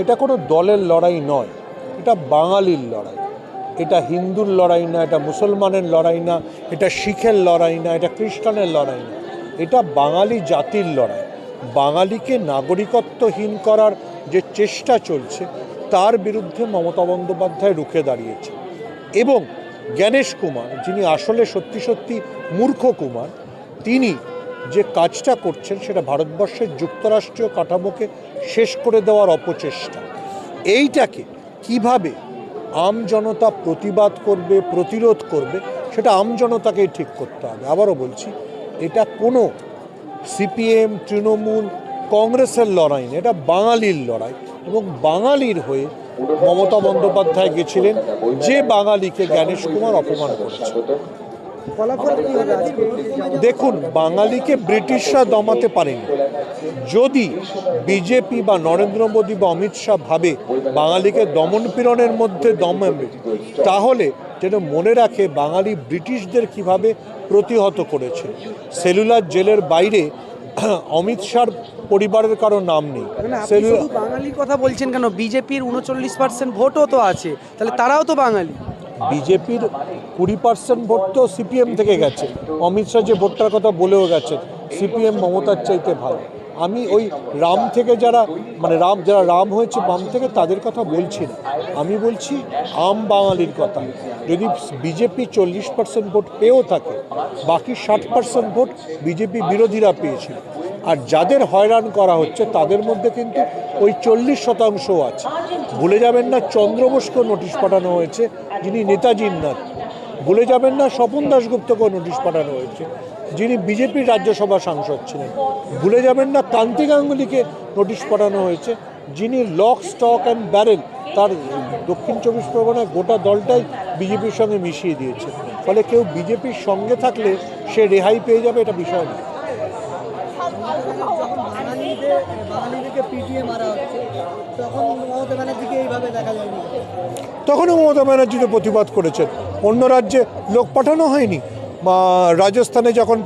এটা কোনো দলের লড়াই নয়, এটা বাঙালির লড়াই। এটা হিন্দুর লড়াই না, এটা মুসলমানের লড়াই না, এটা শিখের লড়াই না, এটা খ্রিস্টানের লড়াই না, এটা বাঙালি জাতির লড়াই। বাঙালিকে নাগরিকত্বহীন করার যে চেষ্টা চলছে তার বিরুদ্ধে মমতা বন্দ্যোপাধ্যায় রুখে দাঁড়িয়েছে। এবং জ্ঞানেশ কুমার, যিনি আসলে সত্যি সত্যি মূর্খ কুমার, তিনি যে কাজটা করছেন সেটা ভারতবর্ষের যুক্তরাষ্ট্রীয় কাঠামোকে শেষ করে দেওয়ার অপচেষ্টা। এইটাকে কিভাবে আম জনতা প্রতিবাদ করবে, প্রতিরোধ করবে, সেটা আম জনতাকেই ঠিক করতে হবে। আবারও বলছি, এটা কোনো সিপিএম, তৃণমূল, কংগ্রেসের লড়াই না, এটা বাঙালির লড়াই। এবং বাঙালির হয়ে মমতা বন্দ্যোপাধ্যায় গেছিলেন, যে বাঙালিকে জ্ঞানেশ কুমার অপমান করেছে। দেখুন, বাঙালিকে ব্রিটিশরা দমাতে পারেনি। যদি বিজেপি বা নরেন্দ্র মোদী বা অমিত শাহ ভাবে বাঙালিকে দমন পীড়নের মধ্যে দমাবে, তাহলে যেন মনে রাখে বাঙালি ব্রিটিশদের কিভাবে প্রতিহত করেছে। সেলুলার জেলের বাইরে অমিত শাহর পরিবারের কারো নাম নেই। বাঙালির কথা বলছেন কেন? বিজেপির 39% ভোটও তো আছে, তাহলে তারাও তো বাঙালি। বিজেপির 20% ভোট তো সিপিএম থেকে গেছে। অমিত শাহ যে ভোটটার কথা বলেও গেছেন, সিপিএম মমতার চাইতে ভালো। আমি ওই রাম থেকে যারা রাম হয়েছে বাম থেকে, তাদের কথা বলছি না, আমি বলছি আম বাঙালির কথা। যদি বিজেপি 40% ভোট পেয়েও থাকে, বাকি 60% ভোট বিজেপি বিরোধীরা পেয়েছিল। আর যাদের হয়রান করা হচ্ছে তাদের মধ্যে কিন্তু ওই 40% আছে। ভুলে যাবেন না, চন্দ্র বোসকেও নোটিশ পাঠানো হয়েছে, যিনি নেতাজির নাতি। ভুলে যাবেন না, স্বপন দাশগুপ্তকেও নোটিশ পাঠানো হয়েছে, যিনি বিজেপির রাজ্যসভা সাংসদ ছিলেন। ভুলে যাবেন না, কান্তি গাঙ্গুলিকে নোটিশ পাঠানো হয়েছে, যিনি লক, স্টক অ্যান্ড ব্যারেল, তার দক্ষিণ 24 পরগনায় গোটা দলটাই বিজেপির সঙ্গে মিশিয়ে দিয়েছে। ফলে কেউ বিজেপির সঙ্গে থাকলে সে রেহাই পেয়ে যাবে, এটা বিষয় না। তখনও মমতা ব্যানার্জি প্রতিবাদ করেছেন। অন্য রাজ্যে লোক পাঠানো হয়নি? রাজস্থানে যখন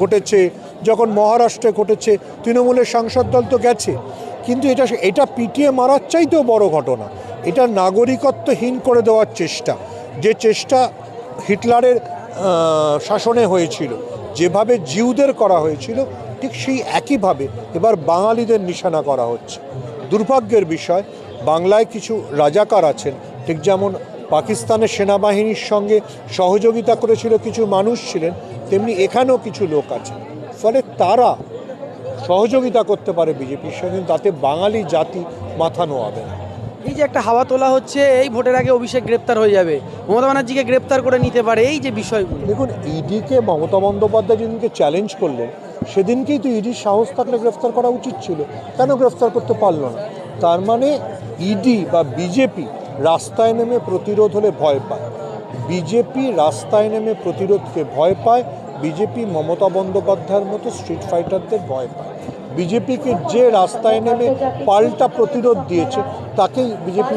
ঘটেছে, যখন মহারাষ্ট্রে ঘটেছে, তৃণমূলের সাংসদ দল তো গেছে। কিন্তু এটা পিটিয়ে মারার চাইতেও বড় ঘটনা। এটা নাগরিকত্বহীন করে দেওয়ার চেষ্টা, যে চেষ্টা হিটলারের শাসনে হয়েছিল, যেভাবে জিউদের করা হয়েছিল, ঠিক সেই একইভাবে এবার বাঙালিদের নিশানা করা হচ্ছে। দুর্ভাগ্যের বিষয়, বাংলায় কিছু রাজাকার আছেন, ঠিক যেমন পাকিস্তানের সেনাবাহিনীর সঙ্গে সহযোগিতা করেছিল কিছু মানুষ ছিলেন, তেমনি এখানেও কিছু লোক আছে। ফলে তারা সহযোগিতা করতে পারে বিজেপির সঙ্গে, তাতে বাঙালি জাতি মাথা নোয়াবে না। এই যে একটা হাওয়া তোলা হচ্ছে, এই ভোটের আগে অভিষেক গ্রেপ্তার হয়ে যাবে, মমতা ব্যানার্জিকে গ্রেপ্তার করে নিতে পারে, এই যে বিষয়গুলো। দেখুন, ইডিকে মমতা বন্দ্যোপাধ্যায় যেদিনকে চ্যালেঞ্জ করলেন, সেদিনকেই তো ইডির সাহস থাকলে গ্রেফতার করা উচিত ছিল। কেন গ্রেফতার করতে পারল না? তার মানে ইডি বা বিজেপি রাস্তায় নেমে প্রতিরোধ হলে ভয় পায়। বিজেপি রাস্তায় নেমে প্রতিরোধকে ভয় পায়। বিজেপি মমতা বন্দ্যোপাধ্যায়ের মতো স্ট্রিট ফাইটারদের ভয় পায়। বিজেপিকে যে রাস্তায় নেমে পাল্টা প্রতিরোধ দিয়েছে, তাকেই বিজেপি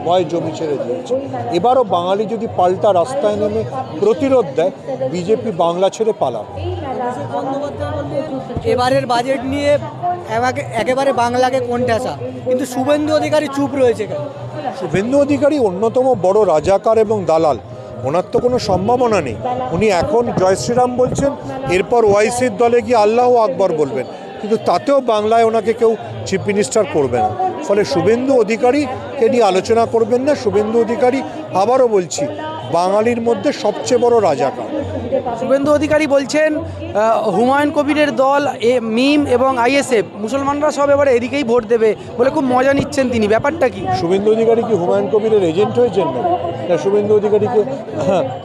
ভয় জমি ছেড়ে দিয়েছে। এবারও বাঙালি যদি পাল্টা রাস্তায় নেমে প্রতিরোধ দেয়, বিজেপি বাংলা ছেড়ে পালাবে। এবারের বাজেট নিয়ে একেবারে বাংলাকে কোণঠাসা, কিন্তু শুভেন্দু অধিকারী চুপ রয়েছে কেন? শুভেন্দু অধিকারী অন্যতম বড় রাজাকার এবং দালাল। ওনার তো কোনো সম্ভাবনা নেই। উনি এখন জয় শ্রীরাম বলছেন, এরপর ওয়াইসির দলে গিয়ে আল্লাহ আকবর বলবেন, কিন্তু তাতেও বাংলায় ওনাকে কেউ চিফ মিনিস্টার করবে না। ফলে শুভেন্দু অধিকারীকে নিয়ে আলোচনা করবেন না। শুভেন্দু অধিকারী, আবারও বলছি, বাঙালির মধ্যে সবচেয়ে বড় রাজাকার। শুভেন্দু অধিকারী বলছেন হুমায়ুন কবিরের দল, মিম এবং আইএসএফ, মুসলমানরা সব এবারে এদিকেই ভোট দেবে বলে খুব মজা নিচ্ছেন তিনি। ব্যাপারটা কি? শুভেন্দু অধিকারী কি হুমায়ুন কবিরের এজেন্ট হয়েছেন না? শুভেন্দু অধিকারীকে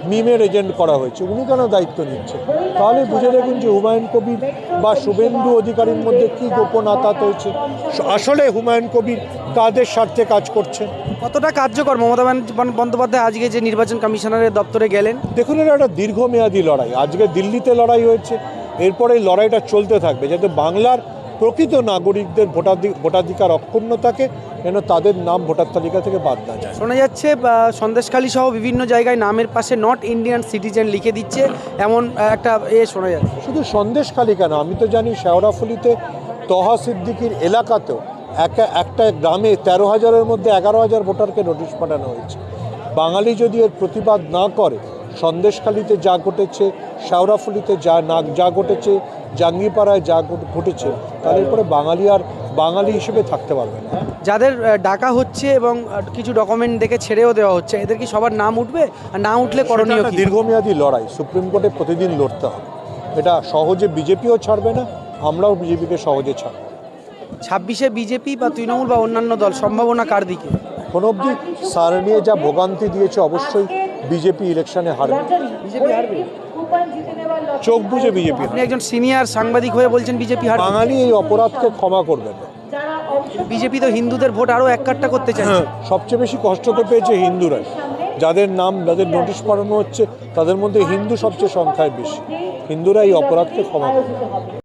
মিমের এজেন্ট করা হয়েছে, উনি কেন দায়িত্ব নিচ্ছেন? তাহলে বুঝে দেখুন যে হুমায়ুন কবির বা শুভেন্দু অধিকারীর মধ্যে কী গোপন আতাত হয়েছে। আসলে হুমায়ুন কবির কাদের স্বার্থে কাজ করছেন? কতটা কার্যকর মমতা বন্দ্যোপাধ্যায় আজকে যে নির্বাচন কমিশনারের দপ্তরে গেলেন? দেখুন, এটা একটা দীর্ঘমেয়াদী লড়াই। আজকে দিল্লিতে লড়াই হয়েছে, এরপরে এই লড়াইটা চলতে থাকবে, যাতে বাংলার প্রকৃত নাগরিকদের ভোটাধিকার অক্ষুণ্ণ থাকে, যেন তাদের নাম ভোটার তালিকা থেকে বাদ না যায়। শোনা যাচ্ছে সন্দেশখালী সহ বিভিন্ন জায়গায় নামের পাশে নট ইন্ডিয়ান সিটিজেন লিখে দিচ্ছে, এমন একটা শোনা যাচ্ছে। শুধু সন্দেশখালী কেন, আমি তো জানি শেওড়াফুলিতে তহা সিদ্দিকির এলাকাতেও একটা গ্রামে 13,000-এর মধ্যে 11,000 ভোটারকে নোটিশ পাঠানো হয়েছে। বাঙালি যদি এর প্রতিবাদ না করে, সন্দেশখালিতে যা ঘটেছে, শেওড়াফুলিতে যা ঘটেছে, জাঙ্গিপাড়ায় যা ঘটেছে, তাহলে এরপরে বাঙালি আর বাঙালি হিসেবে থাকতে পারবে না। যাদের ডাকা হচ্ছে এবং কিছু ডকুমেন্ট দেখে ছেড়েও দেওয়া হচ্ছে, এদের কি সবার নাম উঠবে? আর না উঠলে করণীয় সেটা কি? একটা দীর্ঘমেয়াদী লড়াই, সুপ্রিম কোর্টে প্রতিদিন লড়তে হবে। এটা সহজে বিজেপিও ছাড়বে না, আমরাও বিজেপিকে সহজে ছাড়ব। 26-এ বিজেপি বা তৃণমূল বা অন্যান্য দল সম্ভাবনা কার দিকে? কোনো অবধি সার নিয়ে যা ভোগান্তি দিয়েছে, অবশ্যই বিজেপি ইলেকশনে হারবে। বিজেপি হারবে? চোখ বুঝে বিজেপি আপনি একজন সিনিয়র সাংবাদিক হয়ে বলছেন বিজেপি হারবে? বাঙালি এই অপরাধকে ক্ষমা করবে না। বিজেপি তো হিন্দুদের ভোট আরও এক কাট্টা করতে চায়। সবচেয়ে বেশি কষ্ট তো পেয়েছে হিন্দুরাই। যাদের নোটিশ পাঠানো হচ্ছে, তাদের মধ্যে হিন্দু সবচেয়ে সংখ্যায় বেশি। হিন্দুরা এই অপরাধকে ক্ষমা করবে।